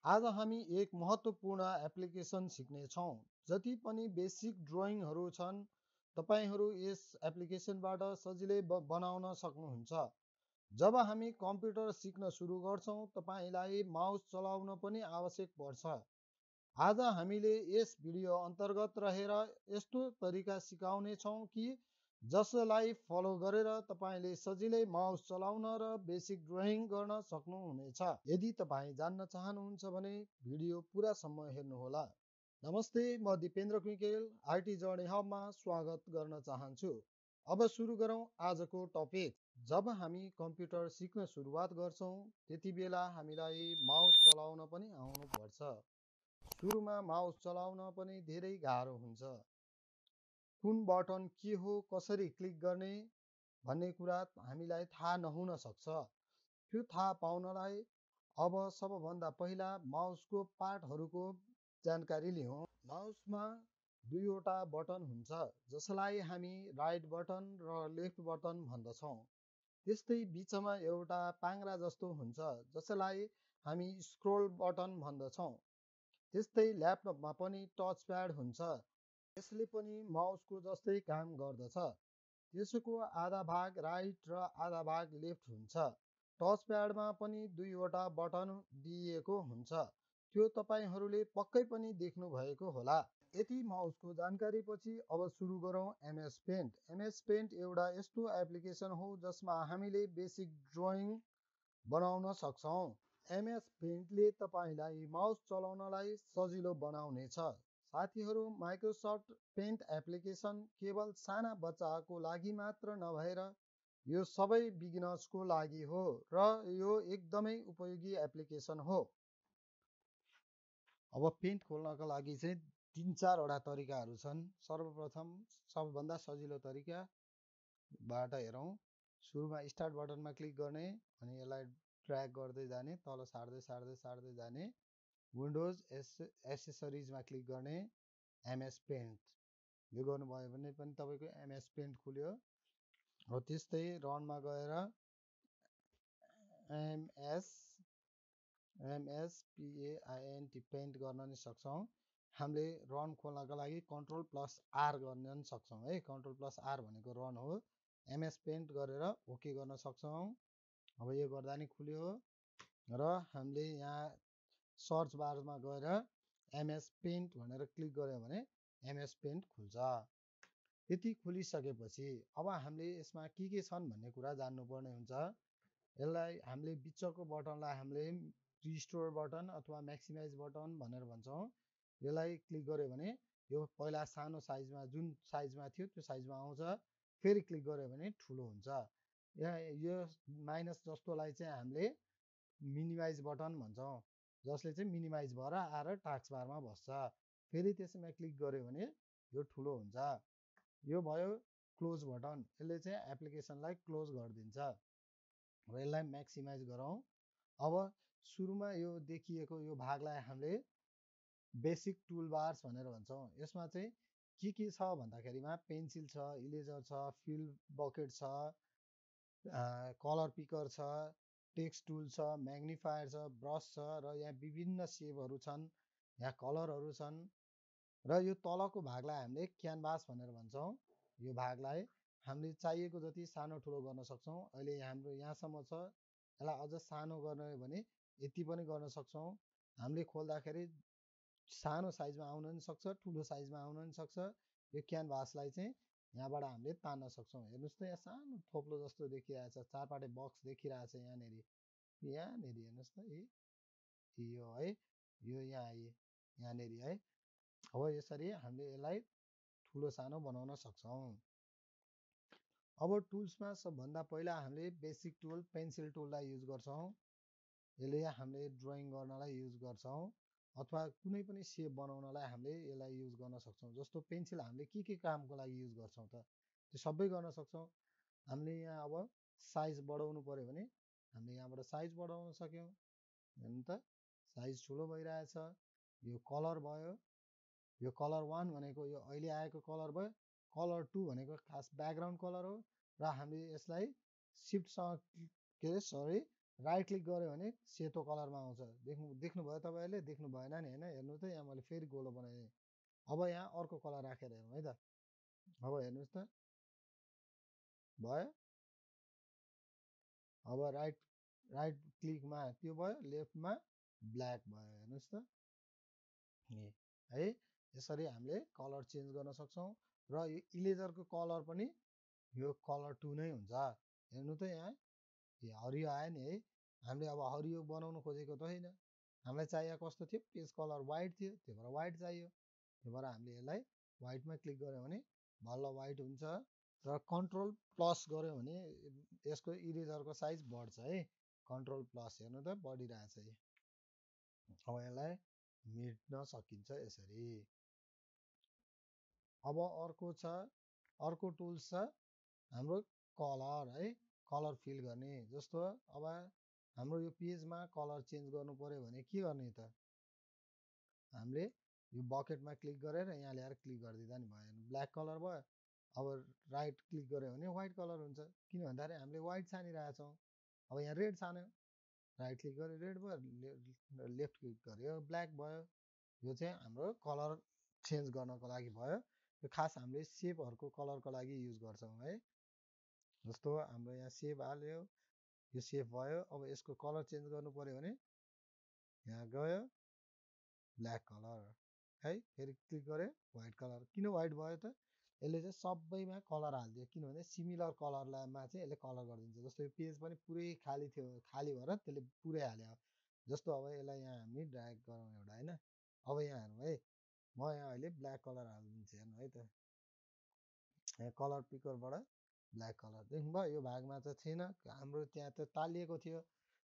आज हामी एक महत्त्वपूर्ण एप्लिकेसन सिक्नेछौँ। जति पनि बेसिक ड्रइङहरू छन् तपाईहरू यस एप्लिकेसनबाट सजिलै बनाउन सक्नुहुन्छ। जब हामी कम्प्युटर सिक्न सुरु गर्छौँ तपाईलाई माउस चलाउन पनि आवश्यक पर्छ। आज हामीले यस भिडियो अन्तर्गत रहेर यस्तो तरिका सिकाउने छौँ कि जसलाई फलो गरेर तपाईले सजिलै माउस चलाउन र बेसिक ड्रइङ गर्न सक्नुहुनेछ। यदि तपाईँ जान्न चाहनुहुन्छ भने भिडियो पुरासम्म हेर्नुहोला। नमस्ते, म दिपेन्द्र कुइकेल आइटी जर्नी हबमा स्वागत गर्न चाहन्छु। अब सुरु गरौँ आजको टपिक। जब हामी कम्प्युटर सिक्न सुरुवात गर्छौँ त्यति बेला हामीलाई माउस चलाउन पनि आउनुपर्छ। सुरुमा माउस चलाउन पनि धेरै गाह्रो हुन्छ। कुन बटन के हो, कसरी क्लिक गर्ने भन्ने कुरा हामीलाई थाहा नहुन सक्छ। त्यो थाहा पाउनलाई अब सबभन्दा पहिला माउसको पार्टहरूको जानकारी लियौँ। माउसमा दुईवटा बटन हुन्छ जसलाई हामी राइट बटन र लेफ्ट बटन भन्दछौँ। त्यस्तै बिचमा एउटा पाङ्ग्रा जस्तो हुन्छ जसलाई हामी स्क्रोल बटन भन्दछौँ। त्यस्तै ल्यापटपमा पनि टच प्याड हुन्छ। यसले पनि माउसको जस्तै काम गर्दछ। त्यसको आधा भाग राइट र आधा भाग लेफ्ट हुन्छ। टच प्याडमा पनि दुईवटा बटन दिइएको हुन्छ। त्यो तपाईहरूले पक्कै पनि देख्नु भएको होला। यति माउसको जानकारी पछि अब सुरु गरौँ एमएस पेन्ट। एमएस पेन्ट एउटा यस्तो एप्लिकेसन हो जसमा हामीले बेसिक ड्रइङ बनाउन सक्छौँ। एमएस पेन्टले तपाईलाई माउस चलाउनलाई सजिलो बनाउनेछ। साथीहरू, माइक्रोसफ्ट पेन्ट एप्लिकेसन केवल साना बच्चाको लागि मात्र नभएर यो सबै बिगिनर्सको लागि हो र यो एकदमै उपयोगी एप्लिकेसन हो। अब पेन्ट खोल्नका लागि चाहिँ 3-4वटा तरिकाहरू छन्। सर्वप्रथम सबभन्दा सजिलो तरिकाबाट हेरौँ। सुरुमा स्टार्ट बटनमा क्लिक गर्ने अनि यसलाई ड्र्याग गर्दै जाने, तल सार्दै सार्दै सार्दै जाने। विन्डोज एसेसरिजमा क्लिक गर्ने, एमएस पेन्ट यो गर्नुभयो भने पनि तपाईको एमएस पेन्ट खुल्यो। हो त्यस्तै रनमा गएर एमएस पेन्ट पेन्ट गर्न नि सक्छौँ। हामीले रन खोल्नका लागि Ctrl+R गर्न नि सक्छौँ है। Ctrl+R भनेको रन हो। एमएस पेन्ट गरेर ओके गर्न सक्छौँ। अब यो गर्दा नि खुल्यो र हामीले यहाँ सर्च बारमा गएर एमएस पेन्ट भनेर क्लिक गर्यो भने एमएस पेन्ट खुल्छ। यति खुलिसकेपछि अब हामीले यसमा के छन् भन्ने कुरा जान्नुपर्ने हुन्छ। यसलाई हामीले बिचको बटनलाई हामीले रिस्टोर बटन अथवा म्याक्सिमाइज बटन भनेर भन्छौँ। यसलाई क्लिक गर्यो भने यो पहिला सानो साइजमा जुन साइजमा थियो त्यो साइजमा आउँछ। फेरि क्लिक गर्यो भने ठुलो हुन्छ। यो माइनस जस्तोलाई चाहिँ हामीले मिनिमाइज बटन भन्छौँ, जसले चाहिँ मिनिमाइज भएर आएर टास्क बारमा बस्छ। फेरि त्यसमा क्लिक गर्यो भने यो ठुलो हुन्छ। यो भयो क्लोज बटन। यसले चाहिँ एप्लिकेसनलाई क्लोज गरिदिन्छ। अब यसलाई म्याक्सिमाइज गरौँ। अब सुरुमा यो देखिएको यो भागलाई हामीले बेसिक टुल बार्स भनेर भन्छौँ। यसमा चाहिँ के छ भन्दाखेरिमा पेन्सिल छ, इरेजर छ, फिल बकेट छ, कलर पिकर छ, टेक्स्ट टुल छ, म्याग्निफायर छ, ब्रस छ र यहाँ विभिन्न सेपहरू छन्, यहाँ कलरहरू छन्। र यो तलको भागलाई हामीले क्यानभास भनेर भन्छौँ। यो भागलाई हामीले चाहिएको जति सानो ठुलो गर्न सक्छौँ। अहिले हाम्रो यहाँसम्म छ। यसलाई अझ सानो गर्ने भने यति पनि गर्न सक्छौँ। हामीले खोल्दाखेरि सानो साइजमा आउन पनि सक्छ, ठुलो साइजमा आउन पनि सक्छ। यो क्यानभासलाई चाहिँ यहाँबाट हामीले तान्न सक्छौँ। हेर्नुहोस् त यहाँ सानो थोप्लो जस्तो देखिरहेछ, चारपाटे बक्स देखिरहेछ यहाँनिर। यहाँनिर हेर्नुहोस् त यो है, यो यहाँनिर है। अब यसरी हामीले यसलाई ठुलो सानो बनाउन सक्छौँ। अब टुल्समा सबभन्दा पहिला हामीले बेसिक टुल पेन्सिल टुललाई युज गर्छौँ। यसले हामीले ड्रइङ गर्नलाई युज गर्छौँ अथवा कुनै पनि सेप बनाउनलाई हामीले यसलाई युज गर्न सक्छौँ। जस्तो पेन्सिल हामीले के कामको लागि युज गर्छौँ त, त्यो सबै गर्न सक्छौँ। हामीले यहाँ अब साइज बढाउनु पर्यो भने हामीले यहाँबाट साइज बढाउन सक्यौँ। हेर्नु त साइज ठुलो भइरहेछ। यो कलर भयो। यो कलर 1 भनेको यो अहिले आएको कलर भयो। कलर 2 भनेको खास ब्याकग्राउन्ड कलर हो र हामीले यसलाई राइट क्लिक गऱ्यो भने सेतो कलरमा आउँछ। देख्नुभयो तपाईँहरूले? देख्नु भएन नि होइन? हेर्नु त यहाँ मैले फेरि गोलो बनाएँ। अब यहाँ अर्को कलर राखेर हेरौँ है त। अब हेर्नुहोस् त भयो। अब राइट राइट क्लिकमा त्यो भयो, लेफ्टमा ब्ल्याक भयो। हेर्नुहोस् त है। यसरी हामीले कलर चेन्ज गर्न सक्छौँ र यो इरेजरको कलर पनि यो कलर 2 नै हुन्छ। हेर्नु त यहाँ हरियो आयो नि है। हामीले अब हरियो बनाउनु खोजेको त होइन, हामीलाई चाहिएको कस्तो थियो? पेज कलर वाइट थियो, त्यही भएर वाइट चाहियो। त्यही भएर हामीले यसलाई वाइटमा क्लिक गऱ्यौँ भने बल्ल वाइट हुन्छ। र कन्ट्रोल प्लस गऱ्यो भने यसको इरेजरको साइज बढ्छ है। कन्ट्रोल प्लस हेर्नु त बढिरहेछ। अब यसलाई मेट्न सकिन्छ यसरी। अब अर्को टुल्स छ हाम्रो कलर है। कलर फिल गर्ने। जस्तो अब हाम्रो यो पेजमा कलर चेन्ज गर्नु पर्यो भने के गर्ने त? हामीले यो बकेटमा क्लिक गरेर यहाँ ल्याएर क्लिक गरिदिँदा नि भयो। ब्ल्याक कलर भयो। अब राइट क्लिक गऱ्यो भने व्हाइट कलर हुन्छ। किन भन्दाखेरि हामीले व्हाइट छानिरहेछौँ। अब यहाँ रेड छान्यो, राइट क्लिक गऱ्यो रेड भयो, लेफ्ट क्लिक गऱ्यो ब्ल्याक भयो। यो चाहिँ हाम्रो कलर चेन्ज गर्नको लागि भयो। यो खास हामीले सेपहरूको कलरको लागि युज गर्छौँ है। जस्तो हाम्रो यहाँ सेप हाल्यो, यो सेप भयो। अब यसको कलर चेन्ज गर्नु पर्यो भने यहाँ गयो ब्ल्याक कलर है, फेरि क्लिक गऱ्यो व्हाइट कलर। किन व्हाइट भयो त? यसले चाहिँ सबैमा कलर हालिदियो। किनभने सिमिलर कलरमा चाहिँ यसले कलर गरिदिन्छ। जस्तो यो पेज पनि पुरै खाली थियो, खाली भएर त्यसले पुरै हाल्यो। जस्तो अब यसलाई यहाँ हामी ड्र्याग गरौँ एउटा होइन। अब यहाँ हेर्नु है, म यहाँ अहिले ब्ल्याक कलर हालिदिन्छु। हेर्नु है त, यहाँ कलर पिकरबाट ब्ल्याक कलर देख्नुभयो? यो भागमा त थिएन, हाम्रो त्यहाँ त तालिएको थियो।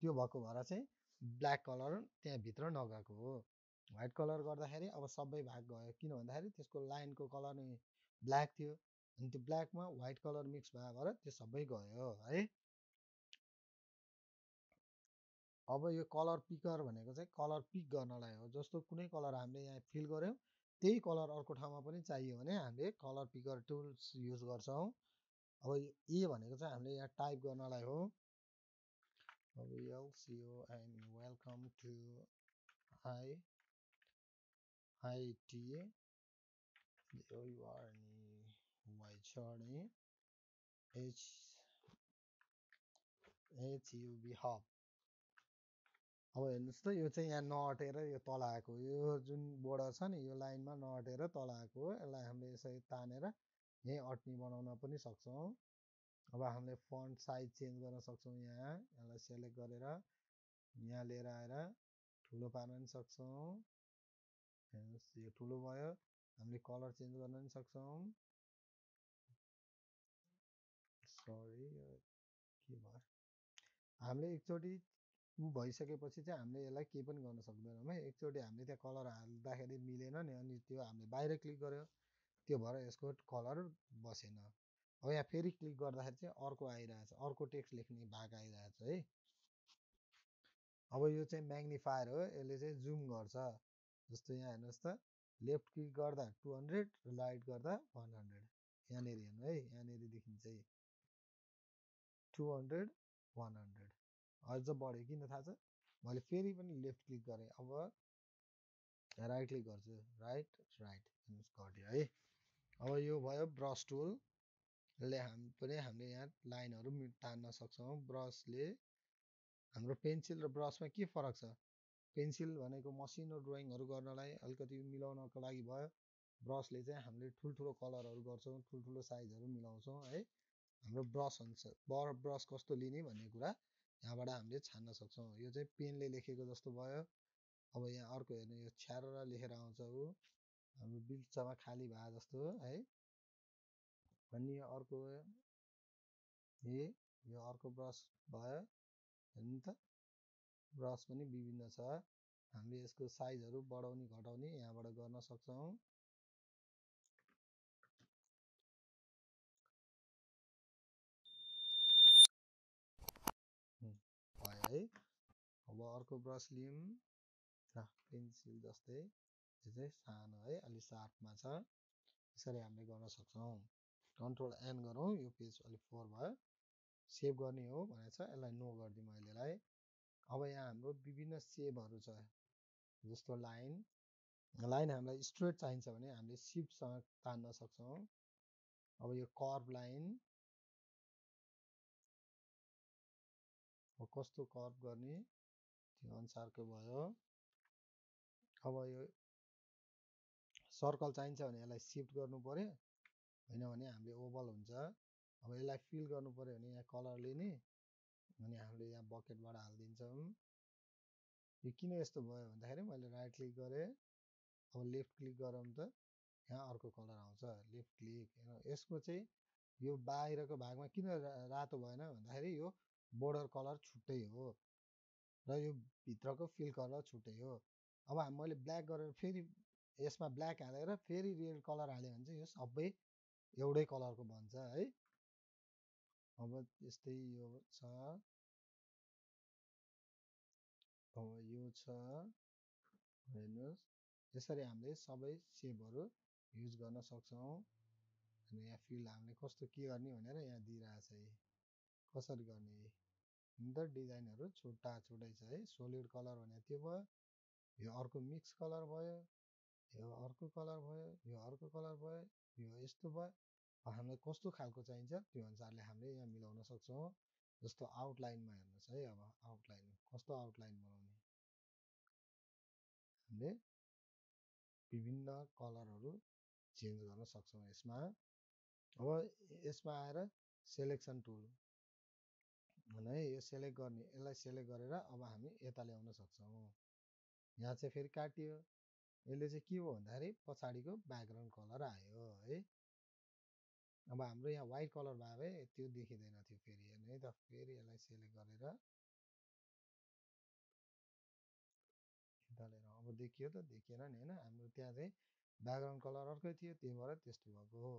त्यो भएको भएर चाहिँ ब्ल्याक कलर त्यहाँभित्र नगएको हो। व्हाइट कलर गर्दाखेरि अब सबै भाग गयो। किन भन्दाखेरि त्यसको लाइनको कलर नै ब्ल्याक थियो, अनि त्यो ब्ल्याकमा व्हाइट कलर मिक्स भएर त्यो सबै गयो है। अब यो कलर पिकर भनेको चाहिँ कलर पिक गर्नलाई हो। जस्तो कुनै कलर हामीले यहाँ फिल गऱ्यौँ, त्यही कलर अर्को ठाउँमा पनि चाहियो भने हामीले कलर पिकर टुल्स युज गर्छौँ। अब ए भनेको चाहिँ हामीले यहाँ टाइप गर्नलाई हो। अब LCON welcome to IT your why journey HUB hub. अब हेर्नुहोस् त यो चाहिँ यहाँ नअटेर यो तल आएको, यो जुन बोर्डर छ नि यो लाइनमा नअटेर तल आएको हो। यसलाई हामीले यसरी तानेर यहीँ अट्ने बनाउन पनि सक्छौँ। अब हामीले फन्ट साइज चेन्ज गर्न सक्छौँ। यहाँ यसलाई सेलेक्ट गरेर यहाँ लिएर आएर ठुलो पार्न पनि सक्छौँ। हेर्नुहोस् यो ठुलो भयो। हामीले कलर चेन्ज गर्न पनि सक्छौँ। सरी के भयो, हामीले एकचोटि भइसकेपछि चाहिँ हामीले यसलाई केही पनि गर्न सक्दैनौँ है। एकचोटि हामीले त्यहाँ कलर हाल्दाखेरि मिलेन नि, अनि त्यो हामीले बाहिर क्लिक गऱ्यो, त्यो भएर यसको कलर बसेन। अब यहाँ फेरि क्लिक गर्दाखेरि चाहिँ अर्को आइरहेछ, अर्को टेक्स्ट लेख्ने भाग आइरहेछ है। अब यो चाहिँ म्याग्निफायर हो, यसले चाहिँ जुम गर्छ। जस्तो यहाँ हेर्नुहोस् त, लेफ्ट क्लिक गर्दा 200 र राइट गर्दा 100। यहाँनिर हेर्नु है, यहाँनिरदेखि चाहिँ 200 100 अझ बढ्यो। किन थाहा छ? मैले फेरि पनि लेफ्ट क्लिक गरेँ। अब राइट क्लिक गर्छु, राइट घट्यो है। अब यो भयो ब्रस टुल। यसले हामीले यहाँ लाइनहरू तान्न सक्छौँ। ब्रसले हाम्रो पेन्सिल र ब्रसमा के फरक छ? पेन्सिल भनेको मसिनो ड्रइङहरू गर्नलाई अलिकति मिलाउनको लागि भयो। ब्रसले चाहिँ हामीले ठुल्ठुलो कलरहरू गर्छौँ, ठुल्ठुलो साइजहरू मिलाउँछौँ है। हाम्रो ब्रस कस्तो लिने भन्ने कुरा यहाँबाट हामीले छान्न सक्छौँ। यो चाहिँ पेनले लेखेको जस्तो भयो। अब यहाँ अर्को हेर्नु, यो छ्यारेर लेखेर आउँछ ऊ, हाम्रो बिचमा खाली भए जस्तो है। अनि यो अर्को यो अर्को ब्रस भयो। हेर्नु त, ब्रस पनि विभिन्न छ। हामीले यसको साइजहरू बढाउने घटाउने यहाँबाट गर्न सक्छौँ। भयो है। अब अर्को ब्रस लियौँ, पेन्सिल जस्तै, यो चाहिँ सानो है, अलि सार्पमा छ। यसरी हामीले गर्न सक्छौँ। कन्ट्रोल एन गरौँ, यो पेज अलिक 4 भयो। सेभ गर्ने हो भनेको छ, यसलाई नो गरिदिउँ अहिलेलाई। अब यहाँ हाम्रो विभिन्न सेपहरू छ, जस्तो लाइन हामीलाई स्ट्रेट चाहिन्छ भने हामीले सिफ्टसँग तान्न सक्छौँ। अब यो कर्भ लाइन कस्तो कर्भ गर्ने त्यो अनुसारको भयो। अब यो सर्कल चाहिन्छ भने यसलाई सिफ्ट गर्नु पर्यो, होइन भने हामीले ओभल हुन्छ। अब यसलाई फिल गर्नु पर्यो भने यहाँ कलर लिने, अनि हामीले यहाँ बकेटबाट हालिदिन्छौँ। यो किन यस्तो भयो भन्दाखेरि मैले राइट क्लिक गरेँ, अब लेफ्ट क्लिक गरौँ त यहाँ अर्को कलर आउँछ, लेफ्ट क्लिक। यसको चाहिँ यो बाहिरको भागमा किन रातो भएन भन्दाखेरि यो बोर्डर कलर छुट्टै हो र यो भित्रको फिल कलर छुट्टै हो। अब मैले ब्ल्याक गरेर फेरि यसमा ब्ल्याक हालेर फेरि रेड कलर हाल्यो भने चाहिँ यो सबै एउटै कलरको बन्छ है। अब यस्तै यो छ, अब यो छ, हेर्नुहोस् यसरी हामीले सबै सेपहरू युज गर्न सक्छौँ। अनि यहाँ फिल हामीले कस्तो के गर्ने भनेर यहाँ दिइरहेछ, कसरी गर्ने त डिजाइनहरू छुट्टा छुट्टै छ है। सोलिड कलर भने त्यो भयो, यो अर्को मिक्स कलर भयो, यो अर्को कलर भयो, यो अर्को कलर भयो, यो यस्तो भयो। हामीलाई कस्तो खालको चाहिन्छ त्यो अनुसारले हामीले यहाँ मिलाउन सक्छौँ। जस्तो आउटलाइनमा हेर्नुहोस् है, अब आउटलाइन कस्तो आउटलाइन बनाउने, हामीले विभिन्न कलरहरू चेन्ज गर्न सक्छौँ यसमा। अब यसमा आएर सेलेक्सन टुल है, यो सेलेक्ट गर्ने, यसलाई सेलेक्ट गरेर अब हामी यता ल्याउन सक्छौँ। यहाँ चाहिँ फेरि काटियो, यसले चाहिँ के हो भन्दाखेरि पछाडिको ब्याकग्राउन्ड कलर आयो है। अब हाम्रो यहाँ व्हाइट कलर भयो भए त्यो देखिँदैन थियो, फेरि हेर्नु है त, फेरि यसलाई सेलेक्ट गरेर यता लिएर अब देखियो त, देखिएन नि होइन। हाम्रो त्यहाँ चाहिँ ब्याकग्राउन्ड कलर अर्कै थियो, त्यही भएर त्यस्तो भएको हो।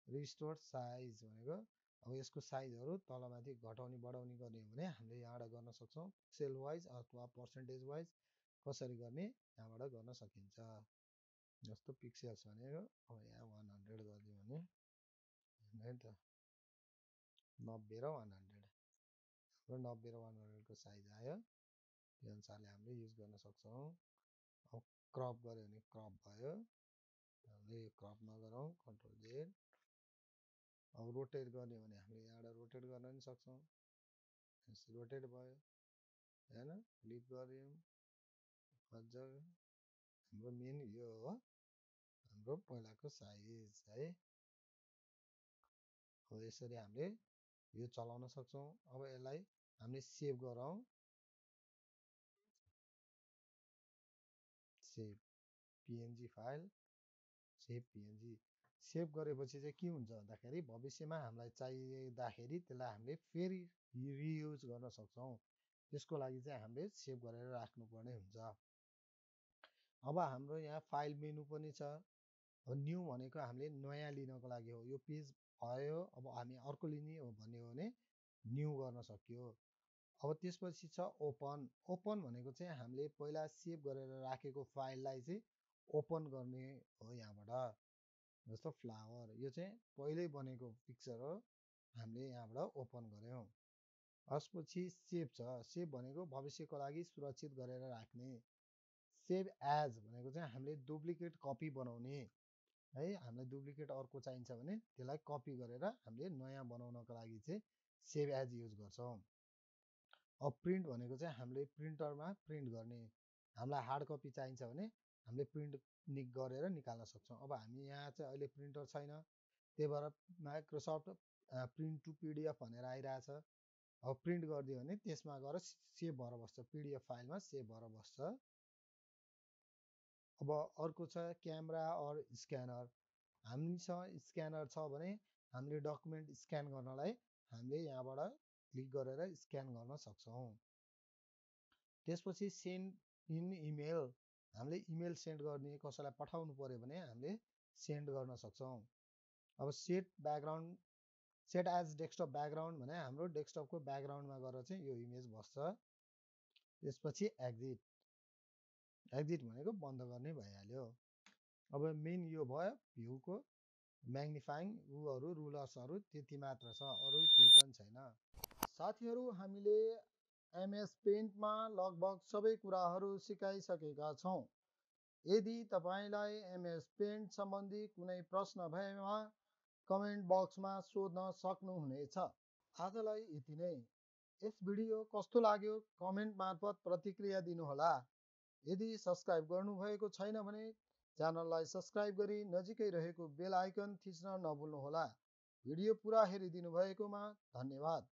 रिस्टोर साइज भनेको अब यसको साइजहरू तलमाथि घटाउने बढाउने गर्ने हो भने हामीले यहाँबाट गर्न सक्छौँ। पिक्सेल वाइज अथवा पर्सेन्टेज वाइज कसरी गर्ने यहाँबाट गर्न सकिन्छ। जस्तो पिक्सेल्स भनेको अब यहाँ 100 गरिदियो भने है त, 90 र 100, हाम्रो 90 र 100 को साइज आयो। त्यो अनुसारले हामीले युज गर्न सक्छौँ। अब क्रप गऱ्यो भने क्रप भयो, हामीले यो क्रप नगरौँ, कन्ट्रोल जेड। अब रोटेट गर्ने हो भने हामीले यहाँबाट रोटेट गर्न पनि सक्छौँ, रोटेट भयो होइन। क्लिक गऱ्यौँ, अझ हाम्रो मेन यो हो हाम्रो पहिलाको साइज है। अब यसरी हामीले यो चलाउन सक्छौँ। अब यसलाई हामीले सेभ गरौँ, save PNG file, save PNG. Save गरेपछि चाहिँ के हुन्छ भन्दाखेरि भविष्यमा हामीलाई चाहिँदाखेरि त्यसलाई हामीले फेरि रियुज गर्न सक्छौँ। त्यसको लागि चाहिँ हामीले सेभ गरेर राख्नुपर्ने हुन्छ। अब हाम्रो यहाँ फाइल मेनु पनि छ। अब न्यू भनेको हामीले नयाँ लिनको लागि हो, यो पेज भयो अब हामी अर्को लिने हो भन्ने हो भने न्यू गर्न सक्यो। अब त्यसपछि छ ओपन। ओपन भनेको चाहिँ हामीले पहिला सेभ गरेर राखेको फाइललाई चाहिँ ओपन गर्ने हो यहाँबाट। जस्तो फ्लावर, यो चाहिँ पहिल्यै बनेको पिक्चर हो, हामीले यहाँबाट ओपन गऱ्यौँ। त्यसपछि सेभ छ, सेभ भनेको भविष्यको लागि सुरक्षित गरेर राख्ने। सेभ एज भनेको चाहिँ हामीले डुप्लिकेट कपी बनाउने है। हामीलाई डुप्लिकेट अर्को चाहिन्छ भने त्यसलाई कपी गरेर हामीले नयाँ बनाउनको लागि चाहिँ सेभ एज युज गर्छौँ। अब प्रिन्ट भनेको चाहिँ हामीले प्रिन्टरमा प्रिन्ट गर्ने, हामीलाई हार्ड कपी चाहिन्छ भने हामीले प्रिन्ट गरेर निकाल्न सक्छौँ। अब हामी यहाँ चाहिँ अहिले प्रिन्टर छैन, त्यही भएर माइक्रोसफ्ट प्रिन्ट टु पिडिएफ भनेर आइरहेछ। अब प्रिन्ट गरिदियो भने त्यसमा गएर सेभ भएर बस्छ, पिडिएफ फाइलमा सेभ भएर बस्छ। अब अर्को छ क्यामेरा अर स्क्यानर। हामीसँग स्क्यानर छ भने हामीले डकुमेन्ट स्क्यान गर्नलाई हामीले यहाँबाट क्लिक गरेर स्क्यान गर्न सक्छौँ। त्यसपछि सेन्ड इन इमेल, हामीले इमेल सेन्ड गर्ने, कसैलाई पठाउनु पर्यो भने हामीले सेन्ड गर्न सक्छौँ। अब set background, set as desktop background भने हाम्रो डेस्कटपको ब्याकग्राउन्डमा गएर चाहिँ यो इमेज बस्छ। त्यसपछि एक्जिट, एक्जिट भनेको बन्द गर्ने भइहाल्यो। अब मेन यो भयो भ्यूको म्याग्निफाइङ उहरू रुलर्सहरू त्यति मात्र छ, अरू केही पनि छैन। साथीहरू, हामीले एमएस पेन्टमा लगभग सबै कुराहरू सिकाइसकेका छौँ। यदि तपाईलाई एमएस पेन्ट सम्बन्धी कुनै प्रश्न भएमा कमेन्ट बक्समा सोध्न सक्नुहुनेछ। आजलाई यति नै। यस भिडियो कस्तो लाग्यो कमेन्ट मार्फत प्रतिक्रिया दिनुहोला। यदि सब्स्क्राइब गर्नुभएको छैन भने च्यानललाई सब्स्क्राइब गरी नजिकै रहेको बेल आइकन थिच्न नभुल्नुहोला। भिडियो पुरा हेरिदिनु भएकोमा धन्यवाद।